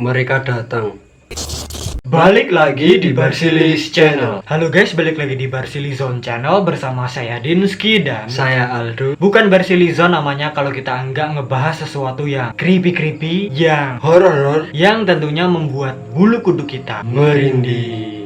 mereka datang. Balik lagi di Barsilis Channel. Halo guys, balik lagi di Barsilizon Channel bersama saya Dinski dan Saya Aldo. bukan Barsilizon namanya kalau kita enggak ngebahas sesuatu yang creepy, yang Horor yang tentunya membuat bulu kuduk kita merinding.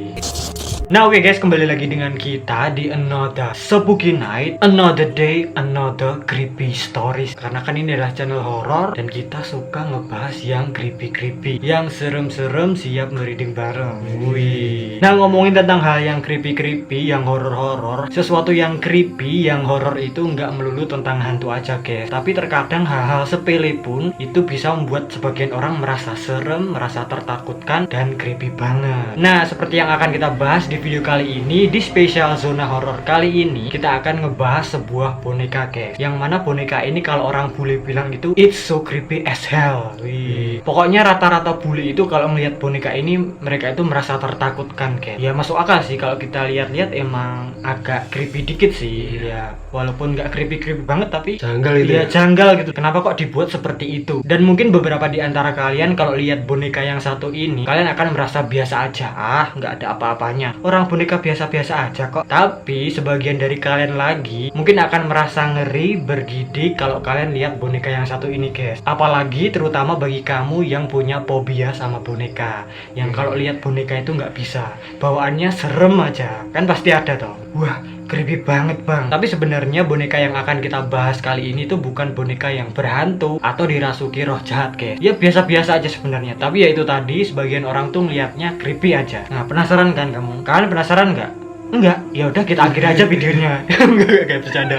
Nah oke guys, kembali lagi dengan kita di another spooky night, another day, another creepy stories. Karena kan ini adalah channel horor dan kita suka ngebahas yang creepy, yang serem-serem siap merinding bareng. Wih. Nah ngomongin tentang hal yang creepy, yang horor-horor, sesuatu yang creepy, yang horor itu nggak melulu tentang hantu aja guys. Tapi terkadang hal-hal sepele pun itu bisa membuat sebagian orang merasa serem, merasa tertakutkan dan creepy banget. Nah seperti yang akan kita bahas di video kali ini, di spesial zona horor kali ini kita akan ngebahas sebuah boneka guys, yang mana boneka ini kalau orang bule bilang itu it's so creepy as hell. Wih. Pokoknya rata-rata bule itu kalau melihat boneka ini mereka itu merasa tertakutkan guys. Ya masuk akal sih, kalau kita lihat-lihat emang agak creepy dikit sih ya, walaupun nggak creepy banget tapi Janggal itu ya ya. janggal gitu. Kenapa kok dibuat seperti itu? Dan mungkin beberapa di antara kalian kalau lihat boneka yang satu ini kalian akan merasa biasa aja, nggak ada apa-apanya, orang boneka biasa-biasa aja kok. Tapi sebagian dari kalian lagi mungkin akan merasa ngeri, bergidik kalau kalian lihat boneka yang satu ini guys. Apalagi terutama bagi kamu yang punya fobia sama boneka, yang kalau lihat boneka itu nggak bisa, bawaannya serem aja, kan pasti ada toh. Wah creepy banget bang. Tapi sebenarnya boneka yang akan kita bahas kali ini tuh bukan boneka yang berhantu atau dirasuki roh jahat guys. Ya biasa-biasa aja sebenarnya. Tapi ya itu tadi, sebagian orang tuh ngelihatnya creepy aja. Nah penasaran kan kamu? Kalian penasaran nggak? Enggak, ya udah kita akhiri aja videonya. Enggak kayak bercanda.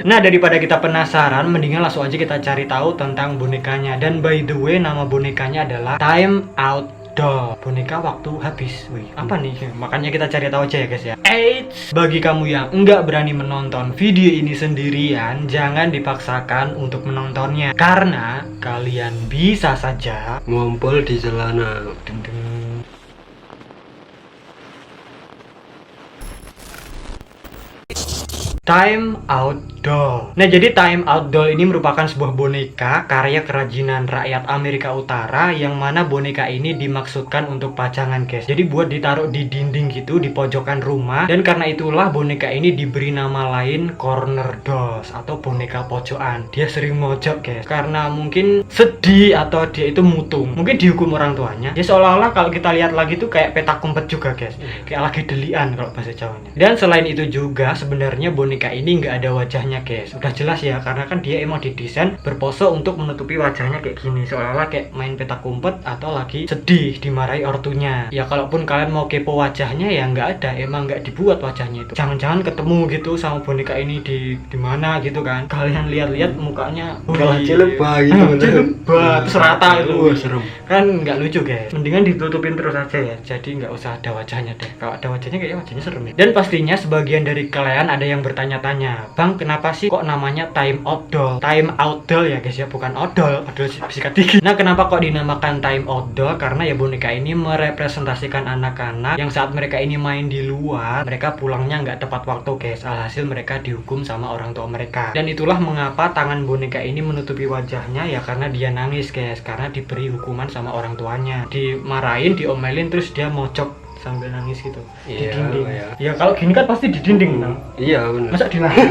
Nah daripada kita penasaran, mendingan langsung aja kita cari tahu tentang bonekanya. Dan by the way, nama bonekanya adalah Time Out Doll, boneka waktu habis. Wih, apa nih? Makanya kita cari tahu aja ya guys ya. Eits, bagi kamu yang enggak berani menonton video ini sendirian, jangan dipaksakan untuk menontonnya, karena kalian bisa saja Ngompol di celana. Deng, deng. Time Out Doll. Nah jadi Time Out Doll ini merupakan sebuah boneka karya kerajinan rakyat Amerika Utara, yang mana boneka ini dimaksudkan untuk pajangan guys. Jadi buat ditaruh di dinding gitu di pojokan rumah, dan karena itulah boneka ini diberi nama lain Corner Dolls atau boneka pojokan. Dia sering mojok guys karena mungkin sedih atau dia itu mutung, mungkin dihukum orang tuanya. Ya seolah-olah kalau kita lihat lagi tuh kayak petak umpet juga guys, kayak lagi delian kalau bahasa Jawanya. Dan selain itu juga sebenarnya boneka ini nggak ada wajahnya guys. Udah jelas ya, karena kan dia emang didesain berpose untuk menutupi wajahnya kayak gini, seolah-olah kayak main petak umpet atau lagi sedih dimarahi ortunya. Ya kalaupun kalian mau kepo wajahnya ya nggak ada, emang nggak dibuat wajahnya itu. Jangan-jangan ketemu gitu sama boneka ini di mana gitu kan, kalian lihat-lihat mukanya Kalah cileba gitu bener. cileba terus rata itu. Wah, serem. Kan nggak lucu guys, mendingan ditutupin terus aja ya, jadi nggak usah ada wajahnya deh. Kalau ada wajahnya kayaknya wajahnya serem ya. Dan pastinya sebagian dari kalian ada yang bertanya-tanya, bang kenapa sih kok namanya Time Out Doll? Time Out Doll ya guys ya, bukan odol, odol sikat gigi. Nah kenapa kok dinamakan Time Out Doll? Karena ya boneka ini merepresentasikan anak-anak yang saat mereka ini main di luar, mereka pulangnya nggak tepat waktu guys, alhasil mereka dihukum sama orang tua mereka. Dan itulah mengapa tangan boneka ini menutupi wajahnya, ya karena dia nangis guys, karena diberi hukuman sama orang tuanya, dimarahin, diomelin, terus dia mojok sambil nangis gitu di Iya, dinding. iya. Ya kalau gini kan pasti di dinding dong. Iya bener. Masa di lantai?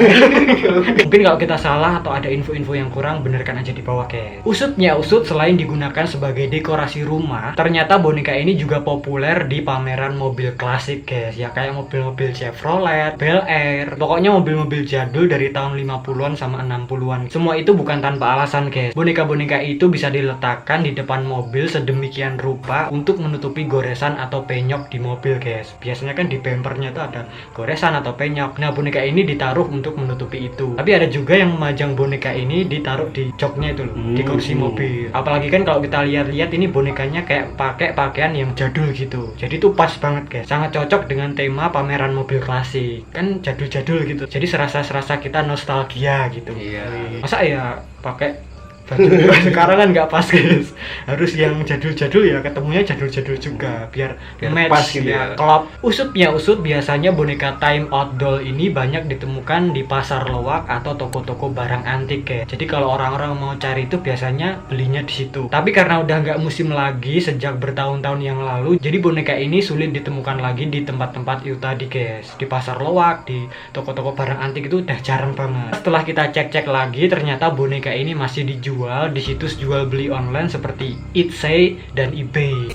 Mungkin kalau kita salah atau ada info-info yang kurang, benerkan aja di bawah guys. Usutnya usut, selain digunakan sebagai dekorasi rumah, ternyata boneka ini juga populer di pameran mobil klasik guys. Ya kayak mobil-mobil Chevrolet, Bel Air, pokoknya mobil-mobil jadul dari tahun 50-an sama 60-an. Semua itu bukan tanpa alasan guys. Boneka-boneka itu bisa diletakkan di depan mobil sedemikian rupa untuk menutupi goresan atau penyok di mobil guys. Biasanya kan di bempernya tuh ada goresan atau penyok. Nah boneka ini ditaruh untuk menutupi itu. Tapi ada juga yang memajang boneka ini ditaruh di joknya itu loh, di kursi mobil. Apalagi kan kalau kita lihat-lihat ini bonekanya kayak pakai pakaian yang jadul gitu. Jadi tuh pas banget guys, sangat cocok dengan tema pameran mobil klasik. Kan jadul-jadul gitu. Jadi serasa kita nostalgia gitu. Iya. Masa ya pakai baju sekarang kan nggak pas guys, harus yang jadul-jadul ya, ketemunya jadul-jadul juga biar match pas gitu ya. Klop. Usut biasanya boneka time out doll ini banyak ditemukan di pasar loak atau toko-toko barang antik ya. Jadi kalau orang-orang mau cari itu biasanya belinya di situ. Tapi karena udah nggak musim lagi sejak bertahun-tahun yang lalu, jadi boneka ini sulit ditemukan lagi di tempat-tempat itu tadi guys. Di pasar loak, di toko-toko barang antik itu udah jarang banget. Setelah kita cek-cek lagi, ternyata boneka ini masih dijual di situs jual beli online seperti Etsy dan eBay.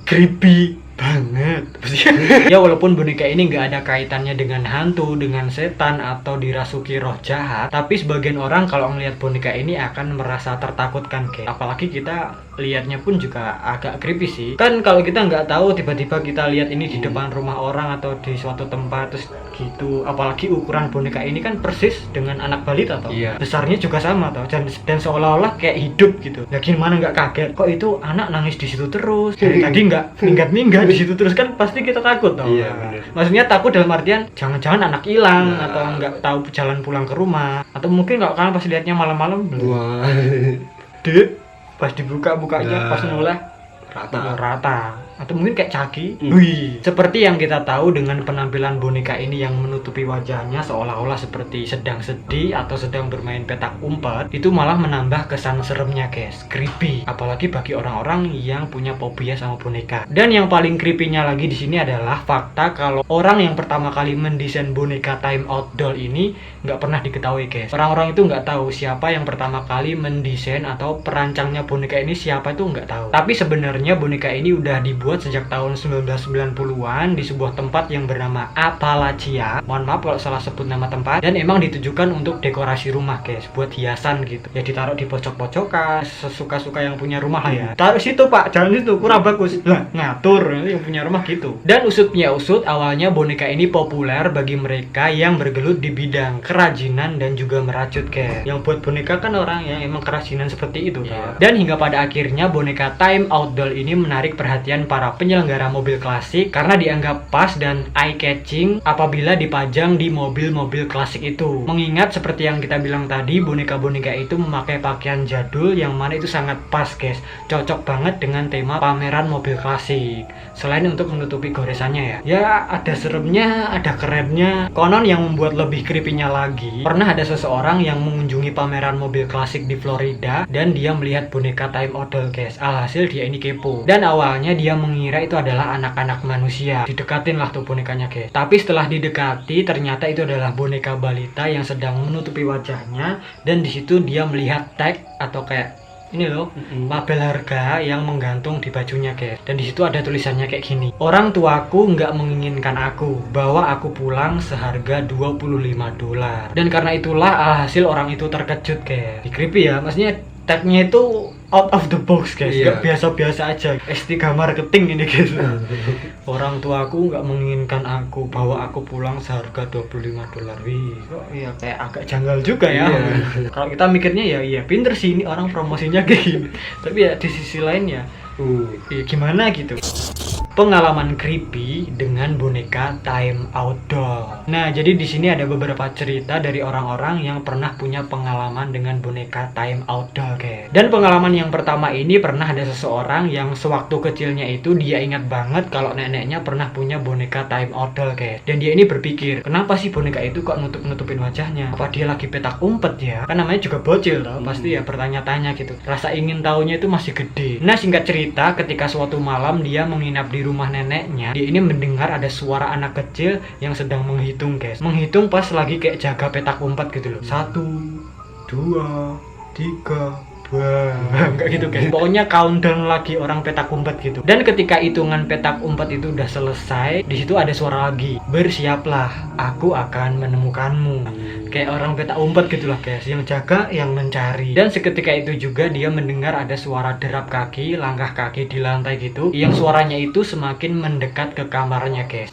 Creepy banget. Ya walaupun boneka ini nggak ada kaitannya dengan hantu, dengan setan atau dirasuki roh jahat, tapi sebagian orang kalau ngelihat boneka ini akan merasa tertakutkan guys. Apalagi kita lihatnya pun juga agak creepy sih. Kan kalau kita nggak tahu tiba-tiba kita lihat ini di depan rumah orang atau di suatu tempat terus gitu. Apalagi ukuran boneka ini kan persis dengan anak balita toh. Iya. Besarnya juga sama toh, dan seolah-olah kayak hidup gitu. Ya gimana nggak kaget? Kok itu anak nangis di situ terus? Dari tadi nggak minggat-minggat di situ terus, kan pasti kita takut toh. Iya, bener. Maksudnya takut dalam artian jangan-jangan anak hilang atau nggak tahu jalan pulang ke rumah, atau mungkin kalau kalian pas lihatnya malam-malam Wah. dek pas dibuka-bukanya Nah. pas noleh Rata. rata, atau mungkin kayak caki. Wih, seperti yang kita tahu dengan penampilan boneka ini yang menutupi wajahnya seolah-olah seperti sedang sedih atau sedang bermain petak umpet, itu malah menambah kesan seremnya guys, creepy. Apalagi bagi orang-orang yang punya fobia sama boneka. Dan yang paling creepy-nya lagi di sini adalah fakta kalau orang yang pertama kali mendesain boneka time out doll ini nggak pernah diketahui guys. Orang-orang itu nggak tahu siapa yang pertama kali mendesain atau perancangnya boneka ini siapa, itu nggak tahu. Tapi sebenarnya boneka ini udah dibuat sejak tahun 1990-an di sebuah tempat yang bernama Appalachia. Mohon maaf kalau salah sebut nama tempat. Dan emang ditujukan untuk dekorasi rumah guys, buat hiasan gitu. Ya ditaruh di pojok-pojokan, sesuka-suka yang punya rumah lah ya. Taruh situ pak, jangan situ, kurang bagus. Lah ngatur yang punya rumah gitu. Dan usutnya usut, awalnya boneka ini populer bagi mereka yang bergelut di bidang kerajinan dan juga merajut guys. Yang buat boneka kan orang yang emang kerajinan seperti itu kan. Dan hingga pada akhirnya boneka time out doll ini menarik perhatian para penyelenggara mobil klasik karena dianggap pas dan eye catching apabila dipajang di mobil-mobil klasik itu. Mengingat seperti yang kita bilang tadi, boneka-boneka itu memakai pakaian jadul yang mana itu sangat pas guys, cocok banget dengan tema pameran mobil klasik. Selain untuk menutupi goresannya ya ada seremnya, ada kerennya. Konon yang membuat lebih creepy-nya lagi, pernah ada seseorang yang mengunjungi pameran mobil klasik di Florida dan dia melihat boneka time out doll guys. Alhasil dia ini kepo, dan awalnya dia mengira itu adalah anak-anak manusia. Didekatin lah tuh bonekanya guys. Tapi setelah didekati ternyata itu adalah boneka balita yang sedang menutupi wajahnya, dan di situ dia melihat tag atau kayak ini loh, label harga yang menggantung di bajunya guys. Dan di situ ada tulisannya kayak gini: orang tuaku nggak menginginkan aku, bawa aku pulang seharga $25. Dan karena itulah alhasil orang itu terkejut guys. Creepy ya, maksudnya tagnya itu out of the box guys, nggak biasa-biasa aja. S3 marketing ini guys. Orang tuaku nggak menginginkan aku, bawa aku pulang seharga $25. Wih, kok ya kayak agak janggal juga ya. Kalau kita mikirnya ya iya pinter sih ini orang promosinya kayak gini. Tapi ya di sisi lain ya gimana gitu. Pengalaman creepy dengan boneka time out doll. Nah, jadi di sini ada beberapa cerita dari orang-orang yang pernah punya pengalaman dengan boneka time out doll, guys. Dan pengalaman yang pertama ini pernah ada seseorang yang sewaktu kecilnya itu dia ingat banget kalau neneknya pernah punya boneka time out doll, guys. Dan dia ini berpikir, kenapa sih boneka itu kok nutup-nutupin wajahnya? Apa dia lagi petak umpet ya? Kan namanya juga bocil tau, pasti ya bertanya-tanya gitu. Rasa ingin tahunya itu masih gede. Nah, singkat cerita, ketika suatu malam dia menginap di rumah neneknya, dia ini mendengar ada suara anak kecil yang sedang menghitung guys. Menghitung pas lagi kayak jaga petak umpet gitu loh. 1, 2, 3. Wah, enggak gitu guys. Pokoknya countdown lagi orang petak umpet gitu. Dan ketika hitungan petak umpet itu udah selesai, di situ ada suara lagi. Bersiaplah, aku akan menemukanmu. Kayak orang petak umpet gitulah guys, yang jaga, yang mencari. Dan seketika itu juga dia mendengar ada suara derap kaki, langkah kaki di lantai gitu. Yang suaranya itu semakin mendekat ke kamarnya guys.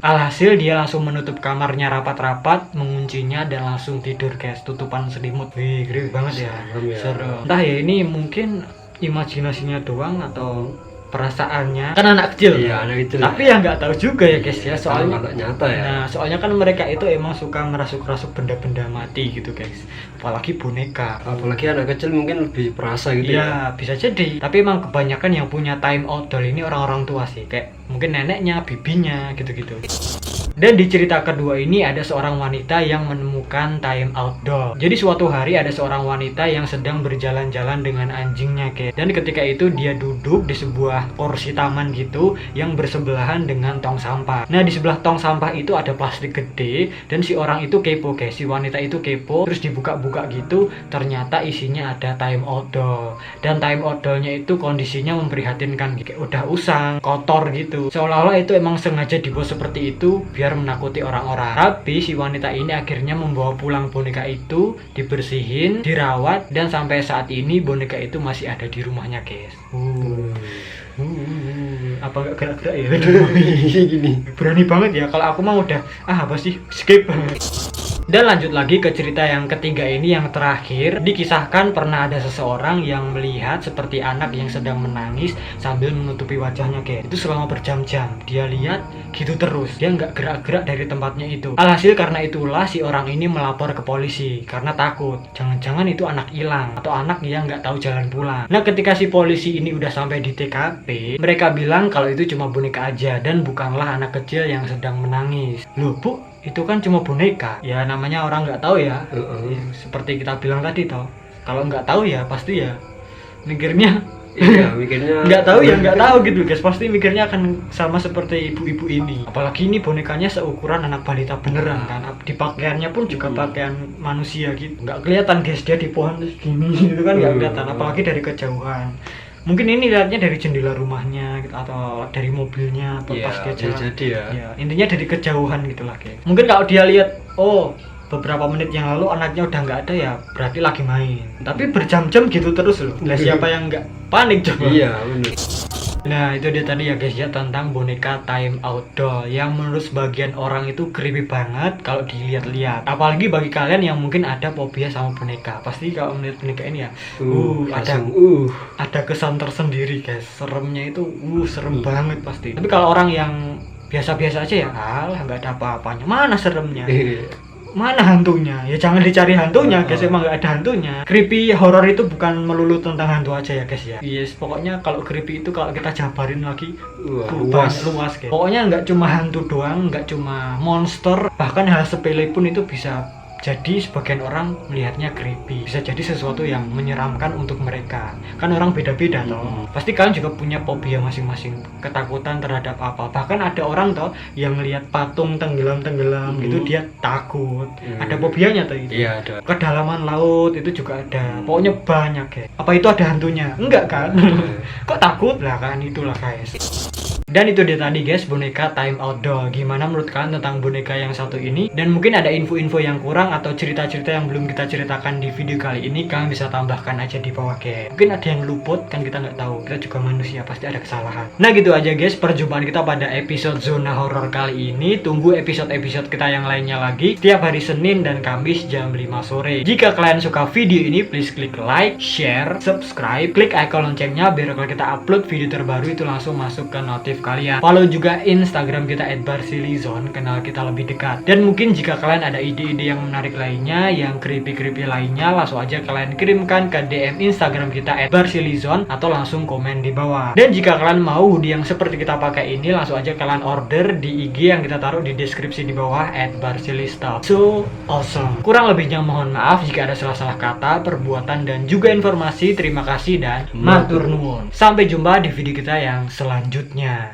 Alhasil dia langsung menutup kamarnya rapat-rapat, menguncinya dan langsung tidur guys, tutupan selimut. Wih, ngeri banget ya. Serem. Entah ya ini mungkin imajinasinya doang atau perasaannya, kan anak kecil. Iya, anak kecil. Tapi ya nggak tahu juga ya guys ya, soalnya kalau nyata ya. Nah, soalnya kan mereka itu emang suka ngerasuk-rasuk benda-benda mati gitu guys. Apalagi boneka. Apalagi anak kecil mungkin lebih perasa gitu Iya, bisa jadi. Tapi emang kebanyakan yang punya time out doll ini orang-orang tua sih, kayak mungkin neneknya, bibinya gitu-gitu. Dan di cerita kedua ini ada seorang wanita yang menemukan time out doll. Jadi suatu hari ada seorang wanita yang sedang berjalan-jalan dengan anjingnya guys. Dan ketika itu dia duduk di sebuah porsi taman gitu yang bersebelahan dengan tong sampah. Nah, di sebelah tong sampah itu ada plastik gede dan si orang itu kepo guys. Si wanita itu kepo, terus dibuka-buka gitu, ternyata isinya ada time out doll. Dan time out dollnya itu kondisinya memprihatinkan, kayak udah usang, kotor gitu. Seolah-olah itu emang sengaja dibuat seperti itu biar menakuti orang-orang. Tapi si wanita ini akhirnya membawa pulang boneka itu, dibersihin, dirawat, dan sampai saat ini boneka itu masih ada di rumahnya guys. Apa gak gerak-gerak ya? Gini. Berani banget ya, kalau aku mah udah apa sih, skip. Dan lanjut lagi ke cerita yang ketiga ini, yang terakhir. Dikisahkan pernah ada seseorang yang melihat seperti anak yang sedang menangis sambil menutupi wajahnya guys. Itu selama berjam-jam dia lihat gitu terus, dia nggak gerak-gerak dari tempatnya itu. Alhasil karena itulah si orang ini melapor ke polisi karena takut jangan-jangan itu anak hilang atau anak yang nggak tahu jalan pulang. Nah, ketika si polisi ini udah sampai di TKP, mereka bilang kalau itu cuma boneka aja dan bukanlah anak kecil yang sedang menangis. Loh bu, itu kan cuma boneka. Ya namanya orang nggak tahu ya. Seperti kita bilang tadi toh, kalau nggak tahu ya pasti ya mikirnya Iya, mikirnya nggak tahu ya nggak tahu gitu guys, pasti mikirnya akan sama seperti ibu-ibu ini. Apalagi ini bonekanya seukuran anak balita beneran kan, di pakaiannya pun juga pakaian manusia gitu, nggak kelihatan guys dia di pohon gini gitu kan, nggak kelihatan apalagi dari kejauhan. Mungkin ini lihatnya dari jendela rumahnya gitu, atau dari mobilnya atau pas dia jalan. Jadi ya. Ya, intinya dari kejauhan gitulah guys. Mungkin kalau dia lihat beberapa menit yang lalu anaknya udah nggak ada, ya berarti lagi main. Tapi berjam-jam gitu terus loh. Lah siapa yang nggak panik coba? Iya benar. Nah itu dia tadi ya guys ya, tentang boneka time out doll yang menurut sebagian orang itu creepy banget kalau dilihat-lihat. Apalagi bagi kalian yang mungkin ada fobia sama boneka, pasti kalau melihat boneka ini ya ada kesan tersendiri guys. Seremnya itu serem banget pasti. Tapi kalau orang yang biasa-biasa aja ya alah nggak ada apa-apanya, mana seremnya, mana hantunya, ya jangan dicari hantunya guys, emang nggak ada hantunya. Creepy horror itu bukan melulu tentang hantu aja ya guys ya. Yes, pokoknya kalau creepy itu kalau kita jabarin lagi luas guys. Pokoknya nggak cuma hantu doang, nggak cuma monster, bahkan hal sepele pun itu bisa jadi sebagian orang melihatnya creepy, bisa jadi sesuatu yang menyeramkan untuk mereka. Kan orang beda-beda toh. Pasti kalian juga punya fobia masing-masing, ketakutan terhadap apa. Bahkan ada orang toh yang lihat patung tenggelam-tenggelam gitu dia takut. Ada fobianya toh itu. Iya, ada. Kedalaman laut itu juga ada. Pokoknya banyak ya. Apa itu ada hantunya? Enggak kan? Kok takut? Lah kan itulah guys. Dan itu dia tadi guys, boneka time out doll. Gimana menurut kalian tentang boneka yang satu ini? Dan mungkin ada info-info yang kurang atau cerita-cerita yang belum kita ceritakan di video kali ini, kalian bisa tambahkan aja di bawah guys. Mungkin ada yang luput, kan kita nggak tahu. Kita juga manusia, pasti ada kesalahan. Nah gitu aja guys perjumpaan kita pada episode zona horror kali ini. Tunggu episode-episode kita yang lainnya lagi setiap hari Senin dan Kamis jam 5 sore. Jika kalian suka video ini, please klik like, share, subscribe, klik icon loncengnya biar kalau kita upload video terbaru itu langsung masuk ke notif kalian. Follow juga Instagram kita @barsilizon, kenal kita lebih dekat. Dan mungkin jika kalian ada ide-ide yang menarik lainnya, yang creepy-creepy lainnya, langsung aja kalian kirimkan ke DM Instagram kita @barsilizon atau langsung komen di bawah. Dan jika kalian mau hoodie yang seperti kita pakai ini, langsung aja kalian order di IG yang kita taruh di deskripsi di bawah @barsilista. So awesome. Kurang lebihnya mohon maaf jika ada salah-salah kata, perbuatan, dan juga informasi. Terima kasih dan matur nuwun. Sampai jumpa di video kita yang selanjutnya.